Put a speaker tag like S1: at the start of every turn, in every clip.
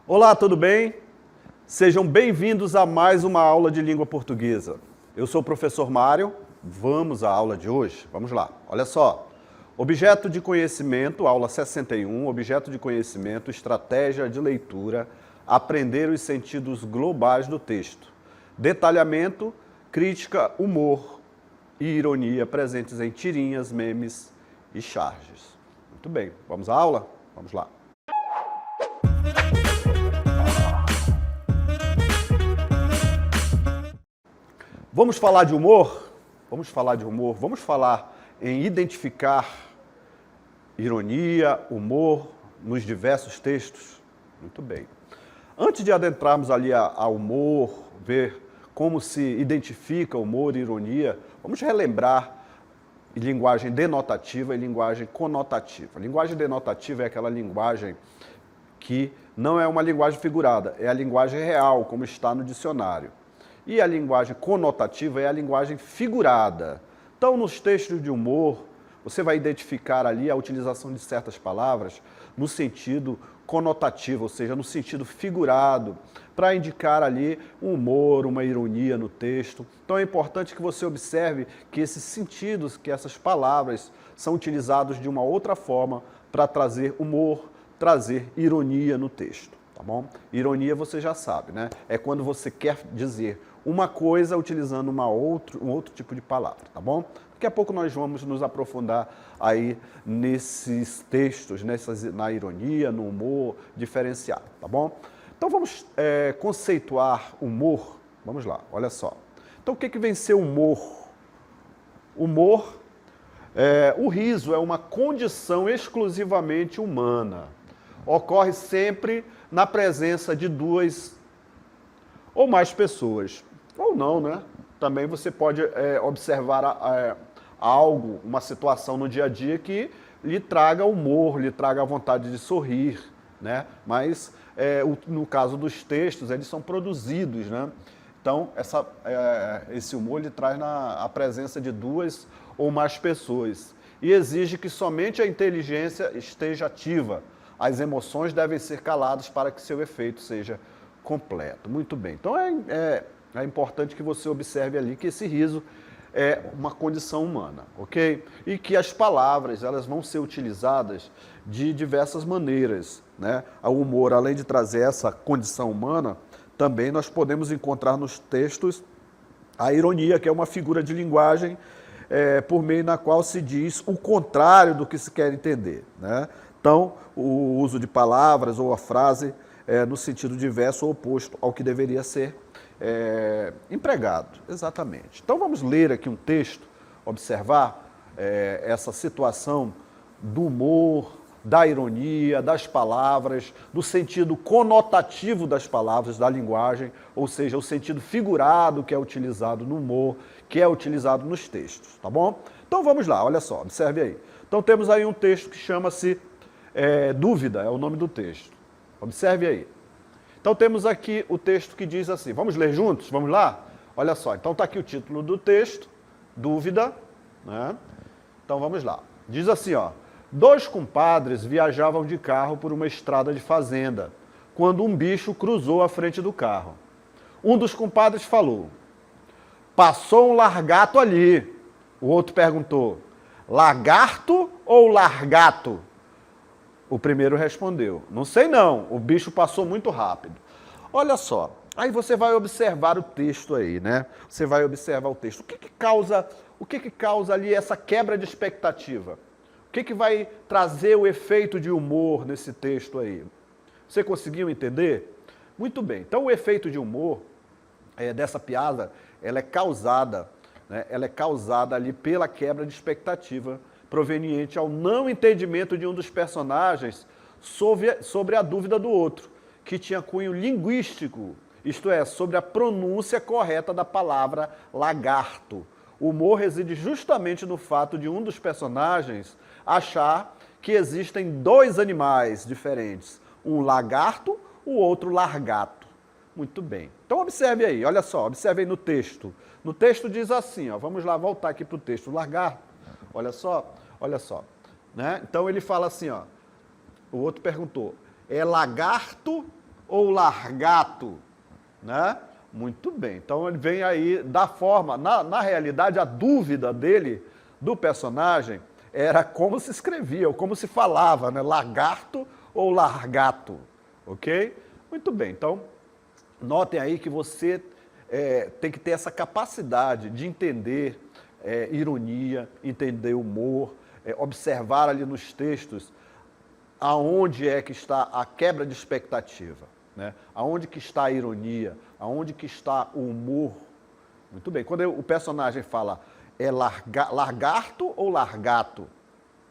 S1: Olá, tudo bem? Sejam bem-vindos a mais uma aula de língua portuguesa. Eu sou o professor Mário, vamos à aula de hoje? Vamos lá, olha só. Objeto de conhecimento, aula 61, objeto de conhecimento, estratégia de leitura, aprender os sentidos globais do texto. Detalhamento, crítica, humor e ironia presentes em tirinhas, memes e charges. Muito bem, vamos à aula? Vamos lá. Vamos falar de humor? Vamos falar de humor? Vamos falar em identificar ironia, humor nos diversos textos? Muito bem. Antes de adentrarmos ali ao humor, ver como se identifica humor e ironia, vamos relembrar linguagem denotativa e linguagem conotativa. Linguagem denotativa é aquela linguagem que não é uma linguagem figurada, é a linguagem real, como está no dicionário. E a linguagem conotativa é a linguagem figurada. Então, nos textos de humor, você vai identificar ali a utilização de certas palavras no sentido conotativo, ou seja, no sentido figurado, para indicar ali um humor, uma ironia no texto. Então, é importante que você observe que esses sentidos, que essas palavras são utilizados de uma outra forma para trazer humor, trazer ironia no texto, tá bom? Ironia você já sabe, né? É quando você quer dizer uma coisa utilizando um outro tipo de palavra, tá bom? Daqui a pouco nós vamos nos aprofundar aí nesses textos, na ironia, no humor diferenciado, tá bom? Então vamos conceituar humor. Vamos lá, olha só. Então o que vem ser humor? Humor, o riso é uma condição exclusivamente humana. Ocorre sempre na presença de duas ou mais pessoas. Ou não, né? Também você pode observar algo, uma situação no dia a dia que lhe traga humor, lhe traga a vontade de sorrir, né? Mas, no caso dos textos, eles são produzidos, né? Então, esse humor lhe traz a presença de duas ou mais pessoas. E exige que somente a inteligência esteja ativa. As emoções devem ser caladas para que seu efeito seja completo. Muito bem. Então, é importante que você observe ali que esse riso é uma condição humana, ok? E que as palavras, elas vão ser utilizadas de diversas maneiras, né? O humor, além de trazer essa condição humana, também nós podemos encontrar nos textos a ironia, que é uma figura de linguagem por meio da qual se diz o contrário do que se quer entender, né? Então, o uso de palavras ou a frase no sentido diverso ou oposto ao que deveria ser empregado, exatamente. Então vamos ler aqui um texto, observar essa situação do humor, da ironia, das palavras, do sentido conotativo das palavras, da linguagem, ou seja, o sentido figurado que é utilizado no humor, que é utilizado nos textos, tá bom? Então vamos lá, olha só, observe aí. Então temos aí um texto que chama-se Dúvida, é o nome do texto. Observe aí. Então temos aqui o texto que diz assim, vamos ler juntos? Vamos lá? Olha só, então está aqui o título do texto, Dúvida, né? Então vamos lá. Diz assim, ó, 2 compadres viajavam de carro por uma estrada de fazenda, quando um bicho cruzou à frente do carro. Um dos compadres falou, passou um largato ali. O outro perguntou, lagarto ou largato? O primeiro respondeu, não sei não, o bicho passou muito rápido. Olha só, aí você vai observar o texto aí, né? Você vai observar o texto. O que causa ali essa quebra de expectativa? O que vai trazer o efeito de humor nesse texto aí? Você conseguiu entender? Muito bem, então o efeito de humor dessa piada, ela é causada, né? Ela é causada ali pela quebra de expectativa proveniente ao não entendimento de um dos personagens sobre a dúvida do outro, que tinha cunho linguístico, isto é, sobre a pronúncia correta da palavra lagarto. O humor reside justamente no fato de um dos personagens achar que existem 2 animais diferentes, um lagarto, o outro largato. Muito bem. Então observe aí, olha só, observe aí no texto. No texto diz assim, ó, vamos lá voltar aqui para o texto. Lagarto, olha só, né? Então ele fala assim, ó, o outro perguntou, é lagarto ou largato? Né? Muito bem. Então ele vem aí da forma, na realidade a dúvida dele, do personagem, era como se escrevia, ou como se falava, né? Lagarto ou largato, ok? Muito bem, então notem aí que você tem que ter essa capacidade de entender ironia, entender humor, observar ali nos textos aonde é que está a quebra de expectativa, né? Aonde que está a ironia, aonde que está o humor. Muito bem, quando o personagem fala lagarto ou largato,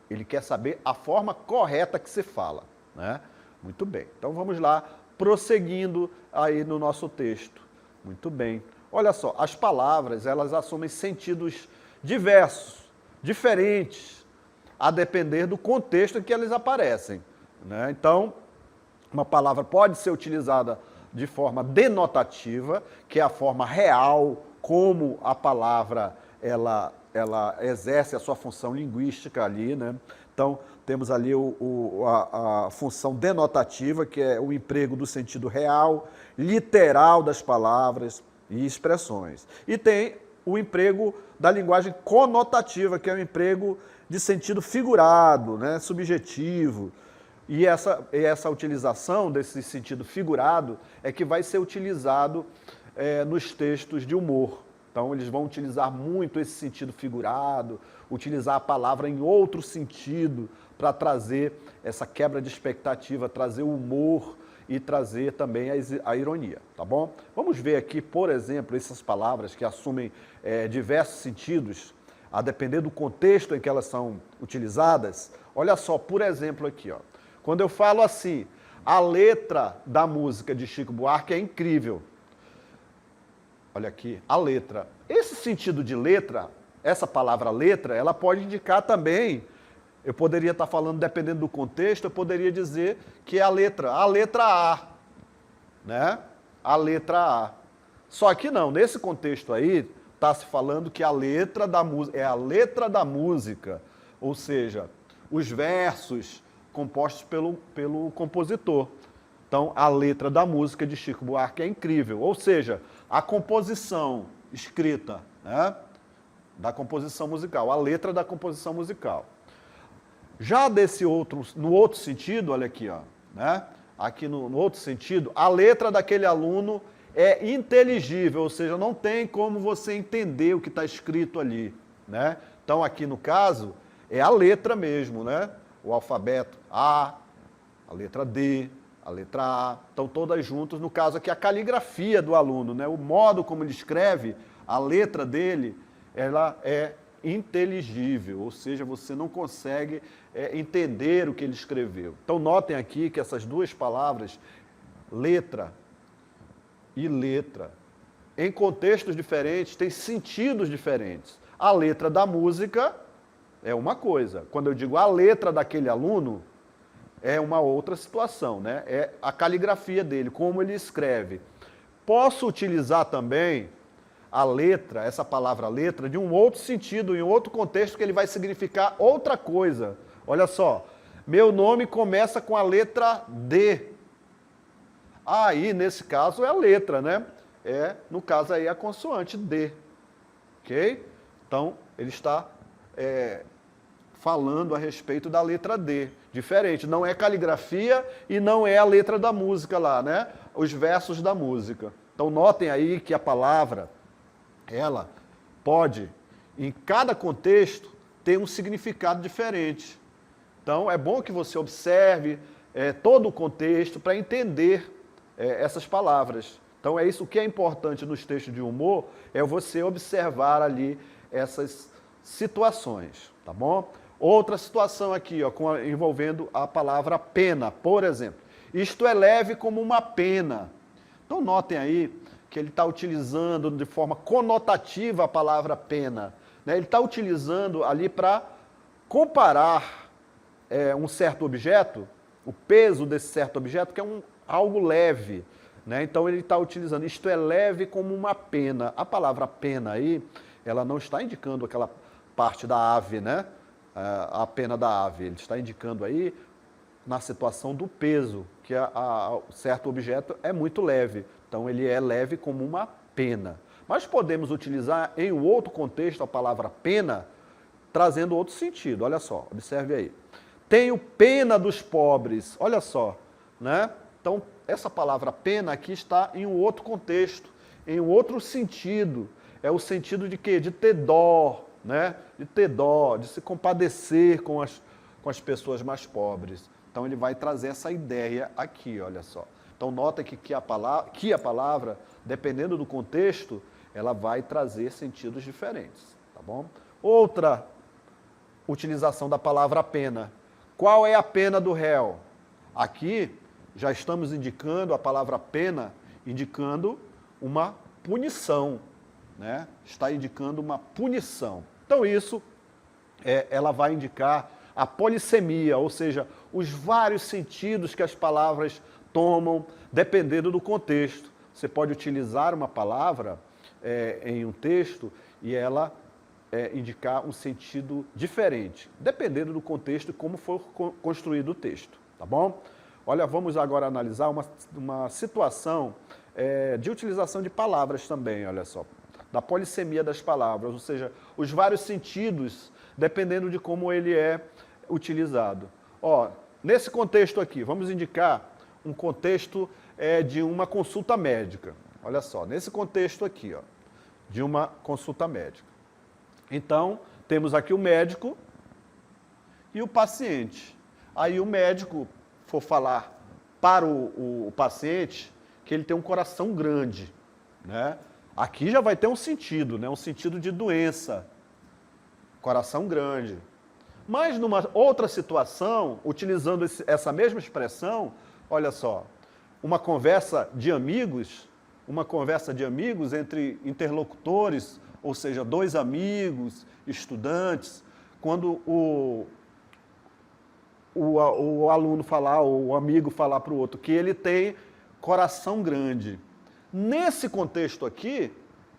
S1: ele quer saber a forma correta que se fala, né? Muito bem, então vamos lá, prosseguindo aí no nosso texto. Muito bem, olha só, as palavras, elas assumem sentidos diversos, diferentes, a depender do contexto em que elas aparecem, né? Então, uma palavra pode ser utilizada de forma denotativa, que é a forma real como a palavra ela exerce a sua função linguística ali, né? Então, temos ali a função denotativa, que é o emprego do sentido real, literal das palavras e expressões. E tem o emprego da linguagem conotativa, que é o emprego de sentido figurado, né, subjetivo. E essa utilização desse sentido figurado é que vai ser utilizado nos textos de humor. Então, eles vão utilizar muito esse sentido figurado, utilizar a palavra em outro sentido para trazer essa quebra de expectativa, trazer o humor e trazer também a ironia, tá bom? Vamos ver aqui, por exemplo, essas palavras que assumem diversos sentidos, a depender do contexto em que elas são utilizadas. Olha só, por exemplo aqui, ó, quando eu falo assim, a letra da música de Chico Buarque é incrível. Olha aqui, a letra. Esse sentido de letra, essa palavra letra, ela pode indicar também, eu poderia estar falando, dependendo do contexto, eu poderia dizer que é a letra A, né? A letra A. Só que não, nesse contexto aí, está se falando que a letra da música é a letra da música, ou seja, os versos compostos pelo compositor. Então, a letra da música de Chico Buarque é incrível, ou seja, a composição escrita, né, da composição musical, a letra da composição musical. Já no outro sentido, olha aqui, ó, né, aqui no outro sentido, a letra daquele aluno é inteligível, ou seja, não tem como você entender o que está escrito ali, né? Então, aqui no caso, é a letra mesmo, né? O alfabeto A, a letra D, a letra A, estão todas juntas. No caso aqui, a caligrafia do aluno, né? O modo como ele escreve, a letra dele, ela é inteligível, ou seja, você não consegue entender o que ele escreveu. Então, notem aqui que essas duas palavras, letra e letra, em contextos diferentes, têm sentidos diferentes. A letra da música é uma coisa. Quando eu digo a letra daquele aluno, é uma outra situação, né? É a caligrafia dele, como ele escreve. Posso utilizar também a letra, essa palavra letra, de um outro sentido, em outro contexto, que ele vai significar outra coisa. Olha só, meu nome começa com a letra D. Aí, nesse caso, é a letra, né? No caso aí, a consoante D. Ok? Então, ele está falando a respeito da letra D. Diferente, não é caligrafia e não é a letra da música lá, né? Os versos da música. Então, notem aí que a palavra, ela pode, em cada contexto, ter um significado diferente. Então, é bom que você observe todo o contexto para entender essas palavras. Então, é isso. O que é importante nos textos de humor é você observar ali essas situações, tá bom? Outra situação aqui, ó, envolvendo a palavra pena, por exemplo. Isto é leve como uma pena. Então, notem aí que ele está utilizando de forma conotativa a palavra pena, né? Ele está utilizando ali para comparar um certo objeto, o peso desse certo objeto, que é algo leve, né? Então ele está utilizando, isto é leve como uma pena. A palavra pena aí, ela não está indicando aquela parte da ave, né? A pena da ave. Ele está indicando aí na situação do peso, que certo objeto é muito leve. Então ele é leve como uma pena. Mas podemos utilizar em um outro contexto a palavra pena, trazendo outro sentido. Olha só, observe aí. Tenho pena dos pobres. Olha só, né? Então, essa palavra pena aqui está em um outro contexto, em um outro sentido. É o sentido de quê? De ter dó, né? De ter dó, de se compadecer com as pessoas mais pobres. Então, ele vai trazer essa ideia aqui, olha só. Então, nota que a palavra, dependendo do contexto, ela vai trazer sentidos diferentes, tá bom? Outra utilização da palavra pena. Qual é a pena do réu? Aqui, já estamos indicando a palavra pena, indicando uma punição, né? Está indicando uma punição. Então isso, ela vai indicar a polissemia, ou seja, os vários sentidos que as palavras tomam, dependendo do contexto. Você pode utilizar uma palavra em um texto e ela indicar um sentido diferente, dependendo do contexto e como for construído o texto, tá bom? Olha, vamos agora analisar uma situação de utilização de palavras também, olha só. Da polissemia das palavras, ou seja, os vários sentidos, dependendo de como ele é utilizado. Ó, nesse contexto aqui, vamos indicar um contexto de uma consulta médica. Olha só, nesse contexto aqui, ó, de uma consulta médica. Então, temos aqui o médico e o paciente. Aí o médico for falar para o paciente que ele tem um coração grande, né? Aqui já vai ter um sentido, né? Um sentido de doença, coração grande. Mas numa outra situação, utilizando essa mesma expressão, olha só, uma conversa de amigos entre interlocutores, ou seja, dois amigos, estudantes, quando o aluno falar, ou o amigo falar para o outro, que ele tem coração grande. Nesse contexto aqui,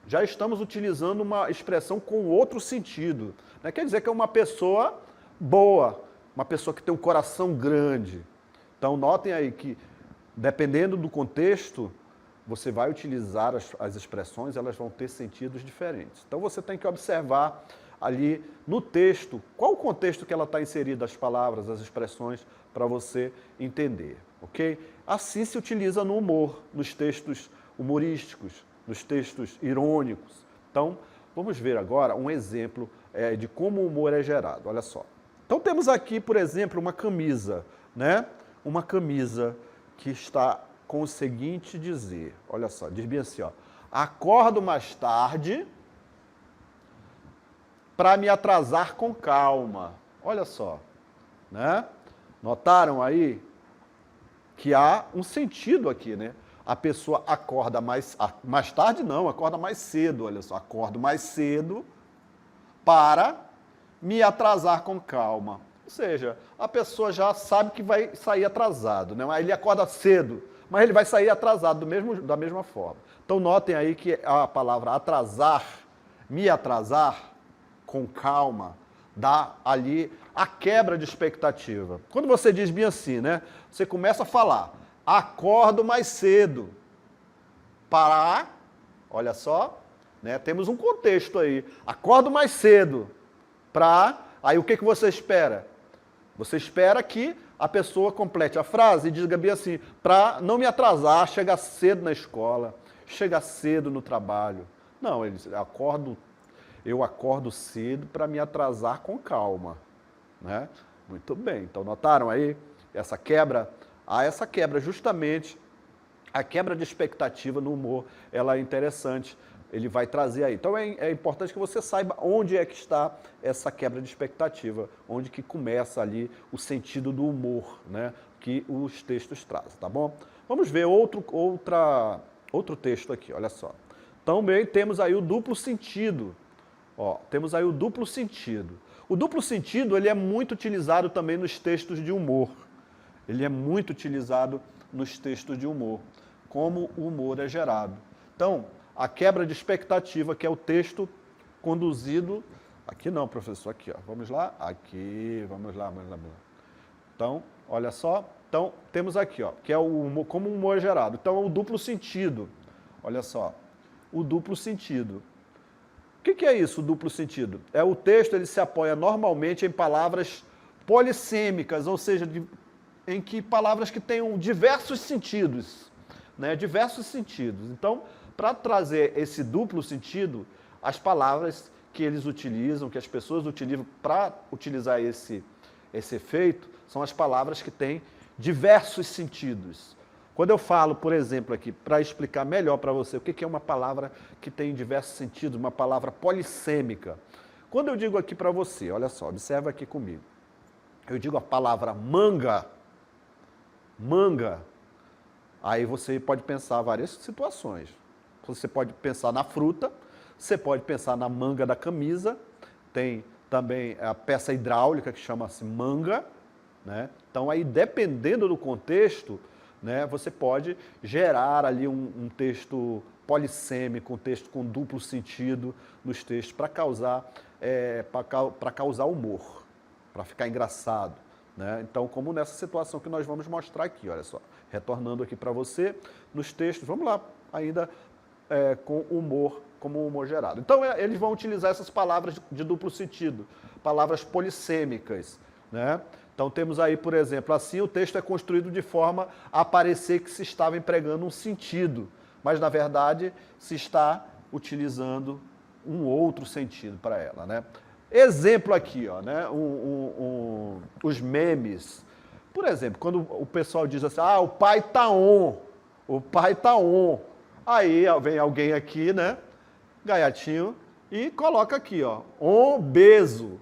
S1: já estamos utilizando uma expressão com outro sentido, né? Quer dizer que é uma pessoa boa, uma pessoa que tem um coração grande. Então, notem aí que, dependendo do contexto, você vai utilizar as expressões, elas vão ter sentidos diferentes. Então, você tem que observar ali no texto, qual o contexto que ela está inserida, as palavras, as expressões, para você entender, ok? Assim se utiliza no humor, nos textos humorísticos, nos textos irônicos. Então, vamos ver agora um exemplo de como o humor é gerado, olha só. Então, temos aqui, por exemplo, uma camisa, né? Uma camisa que está com o seguinte dizer, olha só, diz bem assim, ó, acordo mais tarde para me atrasar com calma. Olha só, né? Notaram aí que há um sentido aqui, né? A pessoa acorda mais tarde, não, acorda mais cedo, olha só, acordo mais cedo para me atrasar com calma. Ou seja, a pessoa já sabe que vai sair atrasado, né? Aí ele acorda cedo, mas ele vai sair atrasado da mesma forma. Então notem aí que a palavra atrasar, me atrasar, com calma, dá ali a quebra de expectativa. Quando você diz bem assim, né? Você começa a falar, acordo mais cedo para, olha só, né? Temos um contexto aí, acordo mais cedo para, aí o que você espera? Você espera que a pessoa complete a frase e diga bem assim, para não me atrasar, chegar cedo na escola, chegar cedo no trabalho. Não, eu acordo cedo para me atrasar com calma, né? Muito bem, então notaram aí essa quebra? Essa quebra justamente, a quebra de expectativa no humor, ela é interessante, ele vai trazer aí. Então é importante que você saiba onde é que está essa quebra de expectativa, onde que começa ali o sentido do humor, né, que os textos trazem, tá bom? Vamos ver outro texto aqui, olha só. Também temos aí o duplo sentido. Ó, temos aí o duplo sentido. O duplo sentido ele é muito utilizado também nos textos de humor. Ele é muito utilizado nos textos de humor. como o humor é gerado. Então, a quebra de expectativa, que é o texto conduzido... Aqui não, professor, aqui, ó. Vamos lá? Aqui, vamos lá. Então, olha só. Então, temos aqui, ó, que é o humor, como o humor é gerado. Então, é o duplo sentido. Olha só, o duplo sentido. O que é isso, o duplo sentido? É o texto, ele se apoia normalmente em palavras polissêmicas, ou seja, em que palavras que tenham diversos sentidos, né? Diversos sentidos. Então, para trazer esse duplo sentido, as palavras que eles utilizam, que as pessoas utilizam para utilizar esse efeito, são as palavras que têm diversos sentidos. Quando eu falo, por exemplo, aqui, para explicar melhor para você o que é uma palavra que tem diversos sentidos, uma palavra polissêmica. Quando eu digo aqui para você, olha só, observa aqui comigo. Eu digo a palavra manga, aí você pode pensar várias situações. Você pode pensar na fruta, você pode pensar na manga da camisa, tem também a peça hidráulica que chama-se manga, né? Então aí, dependendo do contexto, né, você pode gerar ali um texto polissêmico, um texto com duplo sentido nos textos para causar humor, para ficar engraçado, né? Então, como nessa situação que nós vamos mostrar aqui, olha só, retornando aqui para você, nos textos, vamos lá, ainda com humor, como humor gerado. Então, eles vão utilizar essas palavras de duplo sentido, palavras polissêmicas, né? Então, temos aí, por exemplo, assim o texto é construído de forma a parecer que se estava empregando um sentido, mas, na verdade, se está utilizando um outro sentido para ela, né? Exemplo aqui, ó, né? Os memes. Por exemplo, quando o pessoal diz assim, o pai tá on, o pai tá on. Aí vem alguém aqui, né, gaiatinho, e coloca aqui, ó, obeso.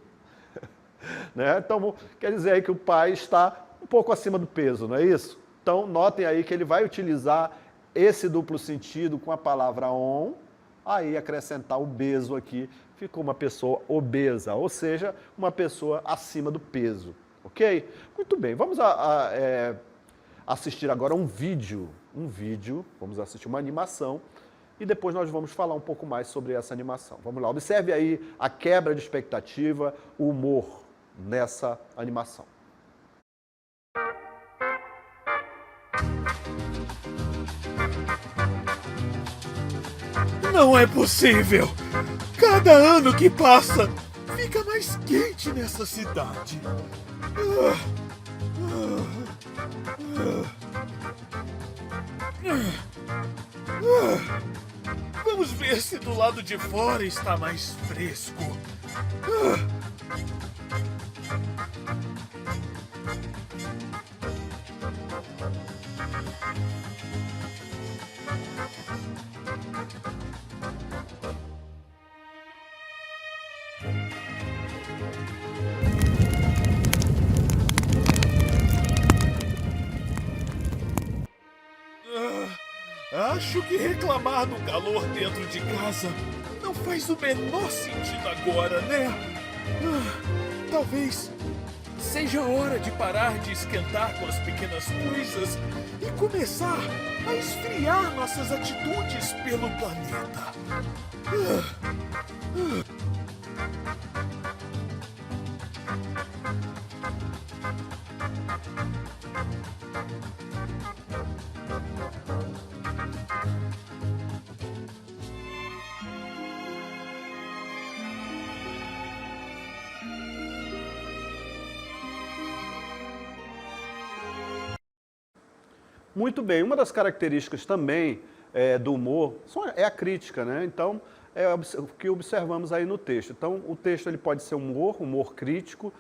S1: Né? Então, quer dizer aí que o pai está um pouco acima do peso, não é isso? Então, notem aí que ele vai utilizar esse duplo sentido com a palavra on, aí acrescentar obeso aqui, ficou uma pessoa obesa, ou seja, uma pessoa acima do peso, ok? Muito bem, vamos assistir agora um vídeo, vamos assistir uma animação, e depois nós vamos falar um pouco mais sobre essa animação. Vamos lá, observe aí a quebra de expectativa, o humor nessa animação.
S2: Não é possível! Cada ano que passa, fica mais quente nessa cidade. Vamos ver se do lado de fora está mais fresco. Acho que reclamar do calor dentro de casa não faz o menor sentido agora, né? Talvez seja hora de parar de esquentar com as pequenas coisas e começar a esfriar nossas atitudes pelo planeta.
S1: Muito bem, uma das características também do humor é a crítica, né? Então, é o que observamos aí no texto. Então, o texto ele pode ser humor crítico,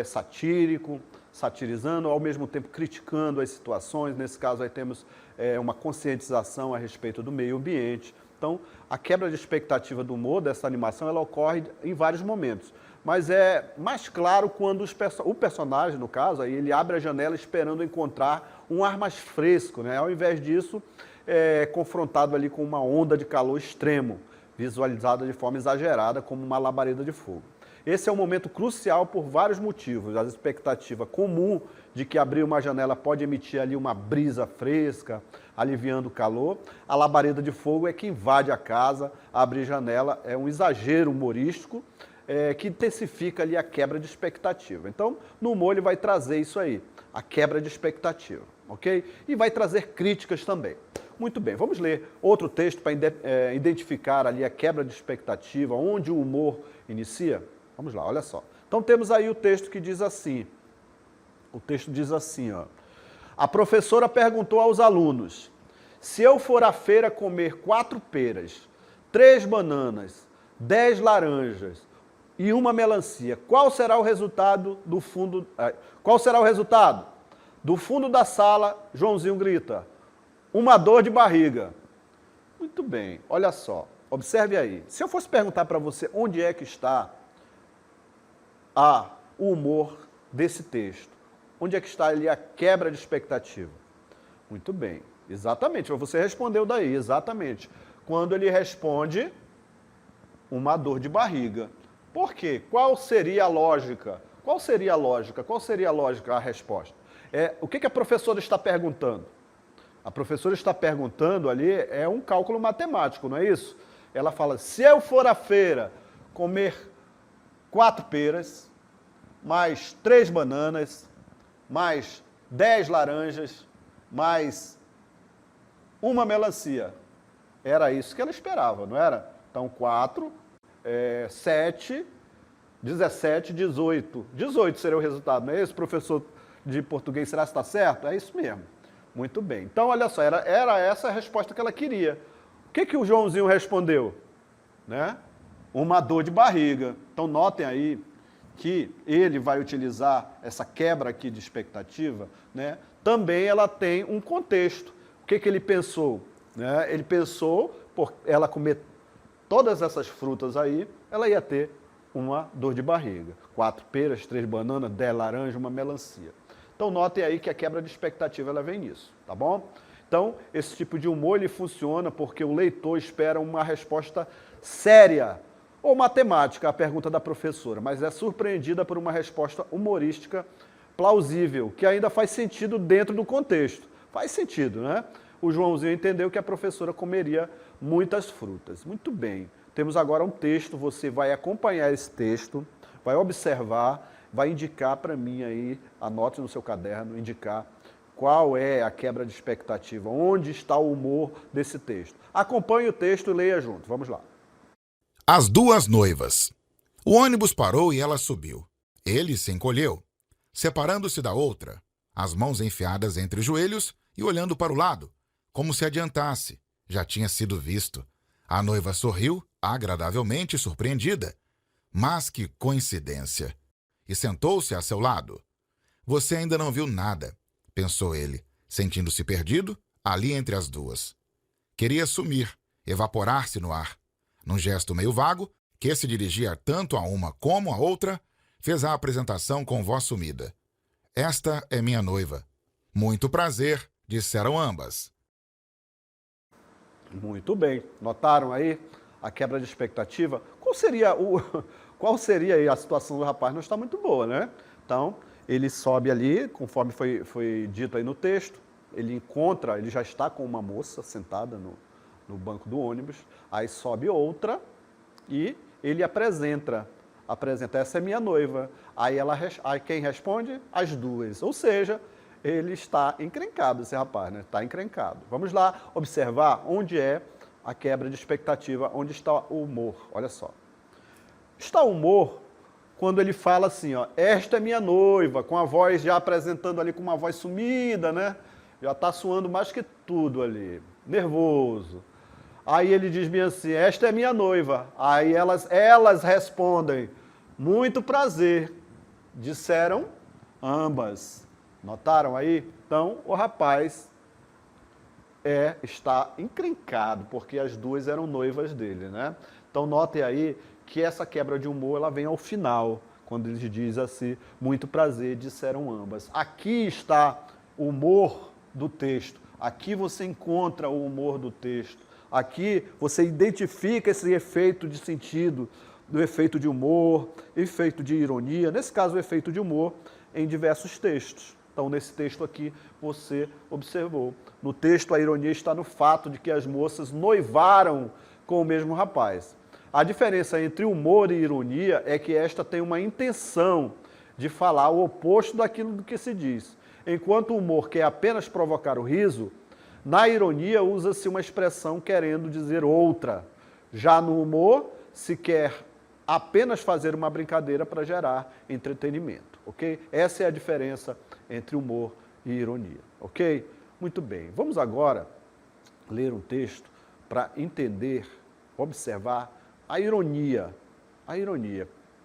S1: satírico, satirizando, ao mesmo tempo criticando as situações. Nesse caso aí temos uma conscientização a respeito do meio ambiente. Então, a quebra de expectativa do humor dessa animação, ela ocorre em vários momentos. Mas é mais claro quando o personagem, no caso, aí, ele abre a janela esperando encontrar um ar mais fresco, né? Ao invés disso, é confrontado ali com uma onda de calor extremo, visualizada de forma exagerada como uma labareda de fogo. Esse é um momento crucial por vários motivos. A expectativa comum de que abrir uma janela pode emitir ali uma brisa fresca, aliviando o calor. A labareda de fogo é que invade a casa. Abrir janela é um exagero humorístico que intensifica ali a quebra de expectativa. Então, no humor ele vai trazer isso aí, a quebra de expectativa, ok? E vai trazer críticas também. Muito bem, vamos ler outro texto para identificar ali a quebra de expectativa, onde o humor inicia? Vamos lá, olha só. Então temos aí o texto que diz assim, ó. A professora perguntou aos alunos, se eu for à feira comer 4 peras, 3 bananas, 10 laranjas e uma melancia, qual será o resultado do fundo... Qual será o resultado? Do fundo da sala, Joãozinho grita, uma dor de barriga. Muito bem, olha só, observe aí. Se eu fosse perguntar para você onde é que está o humor desse texto, onde é que está ali a quebra de expectativa? Muito bem, exatamente, você respondeu daí, exatamente. Quando ele responde, uma dor de barriga. Por quê? Qual seria a lógica? Qual seria a lógica? Qual seria a lógica, a resposta? O que a professora está perguntando? A professora está perguntando ali, é um cálculo matemático, não é isso? Ela fala, se eu for à feira comer 4 peras, mais 3 bananas, mais 10 laranjas, mais uma melancia. Era isso que ela esperava, não era? Então, 4, 7, 17, 18. 18 seria o resultado, não é isso, professor de português? Será que está certo? É isso mesmo. Muito bem. Então, olha só, era essa a resposta que ela queria. O que o Joãozinho respondeu? Né? Uma dor de barriga. Então, notem aí que ele vai utilizar essa quebra aqui de expectativa, né? Também ela tem um contexto. O que ele pensou? Né? Ele pensou, por ela comer todas essas frutas aí, ela ia ter uma dor de barriga. 4 peras, 3 bananas, 10 laranjas, uma melancia. Então, notem aí que a quebra de expectativa ela vem nisso, tá bom? Então, esse tipo de humor ele funciona porque o leitor espera uma resposta séria ou matemática à pergunta da professora, mas é surpreendida por uma resposta humorística plausível, que ainda faz sentido dentro do contexto. Faz sentido, né? O Joãozinho entendeu que a professora comeria muitas frutas. Muito bem. Temos agora um texto, você vai acompanhar esse texto, vai observar, vai indicar para mim aí, anote no seu caderno, indicar qual é a quebra de expectativa, onde está o humor desse texto. Acompanhe o texto e leia junto. Vamos lá.
S3: As 2 noivas. O ônibus parou e ela subiu. Ele se encolheu, separando-se da outra, as mãos enfiadas entre os joelhos e olhando para o lado, como se adiantasse. Já tinha sido visto. A noiva sorriu, agradavelmente surpreendida. Mas que coincidência! E sentou-se a seu lado. Você ainda não viu nada, pensou ele, sentindo-se perdido ali entre as 2. Queria sumir, evaporar-se no ar. Num gesto meio vago, que se dirigia tanto a uma como a outra, fez a apresentação com voz sumida. Esta é minha noiva. Muito prazer, disseram ambas.
S1: Muito bem. Notaram aí a quebra de expectativa? Qual seria aí a situação do rapaz? Não está muito boa, né? Então, ele sobe ali, conforme foi dito aí no texto, ele já está com uma moça sentada no banco do ônibus, aí sobe outra e ele apresenta, essa é minha noiva. Aí quem responde? As 2. Ou seja, ele está encrencado, esse rapaz, né? Está encrencado. Vamos lá observar onde é a quebra de expectativa, onde está o humor. Olha só. Está o humor quando ele fala assim, ó, esta é minha noiva, com a voz já apresentando ali com uma voz sumida, né? Já está suando mais que tudo ali, nervoso. Aí ele diz bem assim, esta é minha noiva. Aí elas respondem, muito prazer, disseram ambas. Notaram aí? Então, o rapaz está encrencado, porque as 2 eram noivas dele, né? Então, notem aí que essa quebra de humor, ela vem ao final, quando ele diz assim, muito prazer, disseram ambas. Aqui está o humor do texto. Aqui você encontra o humor do texto. Aqui você identifica esse efeito de sentido do efeito de humor, efeito de ironia, nesse caso o efeito de humor, em diversos textos. Então, nesse texto aqui, você observou. No texto, a ironia está no fato de que as moças noivaram com o mesmo rapaz. A diferença entre humor e ironia é que esta tem uma intenção de falar o oposto daquilo do que se diz. Enquanto o humor quer apenas provocar o riso, na ironia usa-se uma expressão querendo dizer outra. Já no humor, se quer apenas fazer uma brincadeira para gerar entretenimento, ok? Essa é a diferença entre humor e ironia, ok? Muito bem, vamos agora ler um texto para entender, observar a ironia,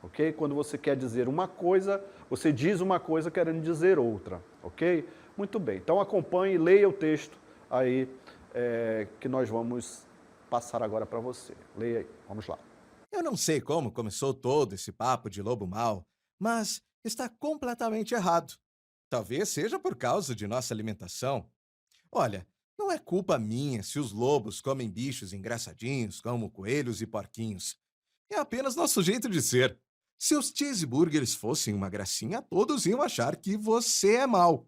S1: ok? Quando você quer dizer uma coisa, você diz uma coisa querendo dizer outra, ok? Muito bem, então acompanhe e leia o texto aí que nós vamos passar agora para você. Leia aí, vamos lá.
S4: Eu não sei como começou todo esse papo de lobo mau, mas está completamente errado. Talvez seja por causa de nossa alimentação. Olha, não é culpa minha se os lobos comem bichos engraçadinhos como coelhos e porquinhos. É apenas nosso jeito de ser. Se os cheeseburgers fossem uma gracinha, todos iam achar que você é mau.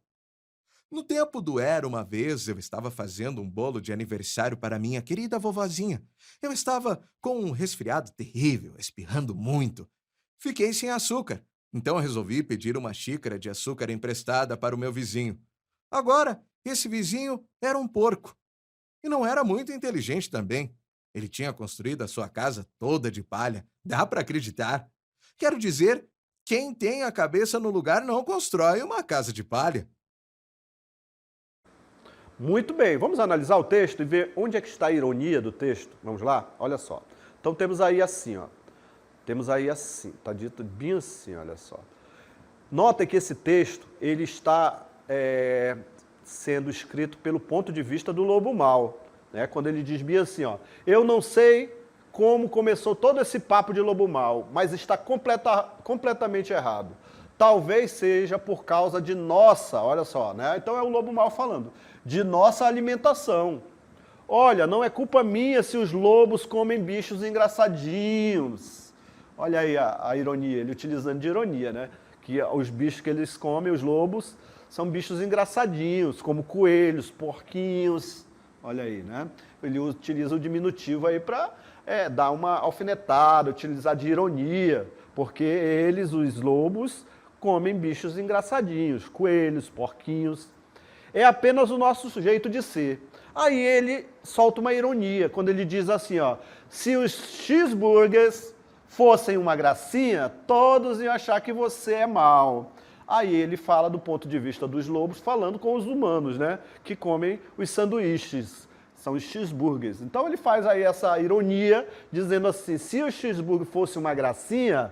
S4: No tempo do Era Uma Vez, eu estava fazendo um bolo de aniversário para minha querida vovozinha. Eu estava com um resfriado terrível, espirrando muito. Fiquei sem açúcar, então resolvi pedir uma xícara de açúcar emprestada para o meu vizinho. Agora, esse vizinho era um porco. E não era muito inteligente também. Ele tinha construído a sua casa toda de palha. Dá para acreditar. Quero dizer, quem tem a cabeça no lugar não constrói uma casa de palha.
S1: Muito bem, vamos analisar o texto e ver onde é que está a ironia do texto. Vamos lá? Olha só. Então temos aí assim, ó. Temos aí assim, está dito bem assim, olha só. Nota que esse texto, ele está sendo escrito pelo ponto de vista do lobo mau, né? Quando ele diz bem assim, ó. Eu não sei como começou todo esse papo de lobo mau, mas está completamente errado. Talvez seja por causa de nossa, olha só, né? Então é o lobo mau falando, de nossa alimentação. Olha, não é culpa minha se os lobos comem bichos engraçadinhos. Olha aí a ironia, ele utilizando de ironia, né? Que os bichos que eles comem, os lobos, são bichos engraçadinhos, como coelhos, porquinhos. Olha aí, né? Ele utiliza o diminutivo aí para dar uma alfinetada, utilizar de ironia, porque eles, os lobos, comem bichos engraçadinhos, coelhos, porquinhos. É apenas o nosso jeito de ser. Aí ele solta uma ironia, quando ele diz assim, ó, se os cheeseburgers fossem uma gracinha, todos iam achar que você é mau. Aí ele fala do ponto de vista dos lobos, falando com os humanos, né, que comem os sanduíches, são os cheeseburgers. Então ele faz aí essa ironia, dizendo assim, se o cheeseburger fosse uma gracinha,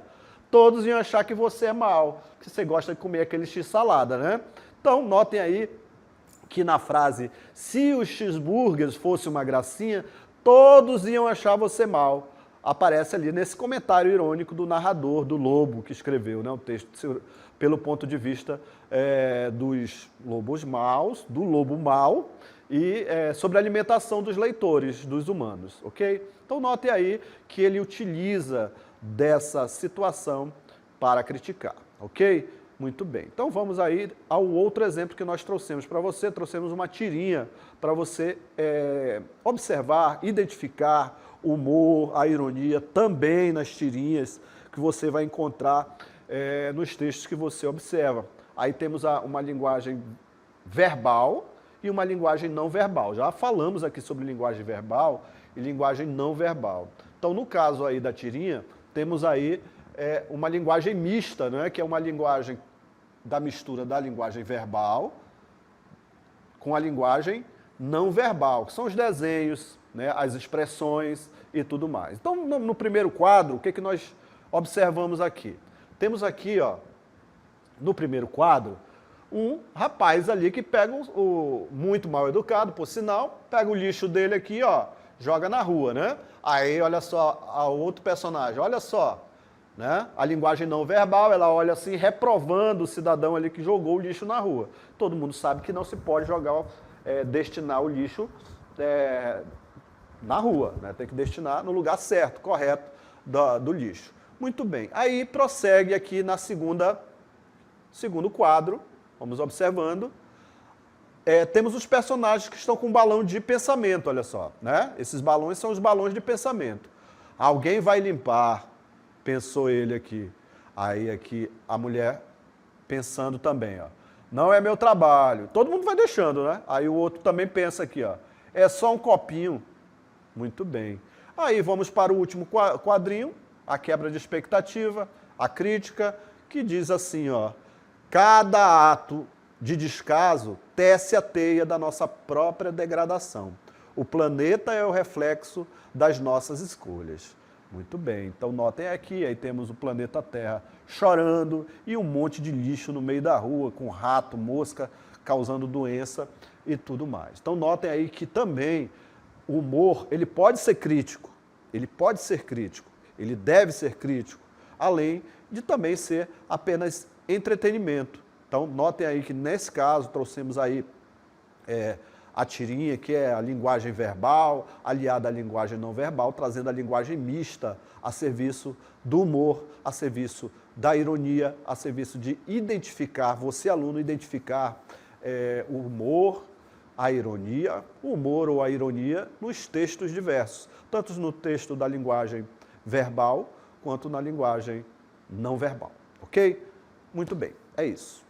S1: todos iam achar que você é mau, que você gosta de comer aquele x-salada, né? Então, notem aí que na frase, se os cheeseburgers fossem uma gracinha, todos iam achar você mau. Aparece ali nesse comentário irônico do narrador, do lobo, que escreveu, né, o texto pelo ponto de vista dos lobos maus, do lobo mau, e sobre a alimentação dos leitores, dos humanos, ok? Então, notem aí que ele utiliza dessa situação para criticar, ok? Muito bem. Então vamos aí ao outro exemplo que nós trouxemos para você. Trouxemos uma tirinha para você observar, identificar o humor, a ironia também nas tirinhas que você vai encontrar nos textos que você observa. Aí temos uma linguagem verbal e uma linguagem não verbal. Já falamos aqui sobre linguagem verbal e linguagem não verbal. Então, no caso aí da tirinha, temos aí uma linguagem mista, né? Que é uma linguagem da mistura da linguagem verbal com a linguagem não verbal, que são os desenhos, né? As expressões e tudo mais. Então, no primeiro quadro, o que nós observamos aqui? Temos aqui, ó, no primeiro quadro, um rapaz ali que pega muito mal educado, por sinal, pega o lixo dele aqui, ó, joga na rua, né? Aí, olha só, a outro personagem, olha só, né? A linguagem não verbal, ela olha assim, reprovando o cidadão ali que jogou o lixo na rua. Todo mundo sabe que não se pode destinar o lixo na rua, né? Tem que destinar no lugar certo, correto, do lixo. Muito bem. Aí prossegue aqui na segundo quadro, vamos observando. Temos os personagens que estão com um balão de pensamento, olha só, né? Esses balões são os balões de pensamento. Alguém vai limpar, pensou ele aqui. Aí aqui a mulher pensando também, ó. Não é meu trabalho. Todo mundo vai deixando, né? Aí o outro também pensa aqui, ó. É só um copinho. Muito bem. Aí vamos para o último quadrinho, a quebra de expectativa, a crítica, que diz assim, ó. Cada ato de descaso tece a teia da nossa própria degradação. O planeta é o reflexo das nossas escolhas. Muito bem, então notem aqui, aí temos o planeta Terra chorando e um monte de lixo no meio da rua, com rato, mosca, causando doença e tudo mais. Então notem aí que também o humor, ele pode ser crítico, ele deve ser crítico, além de também ser apenas entretenimento. Então notem aí que nesse caso trouxemos aí a tirinha, que é a linguagem verbal, aliada à linguagem não verbal, trazendo a linguagem mista a serviço do humor, a serviço da ironia, a serviço de identificar, você aluno, identificar o humor, a ironia, o humor ou a ironia nos textos diversos, tanto no texto da linguagem verbal, quanto na linguagem não verbal, ok? Muito bem, é isso.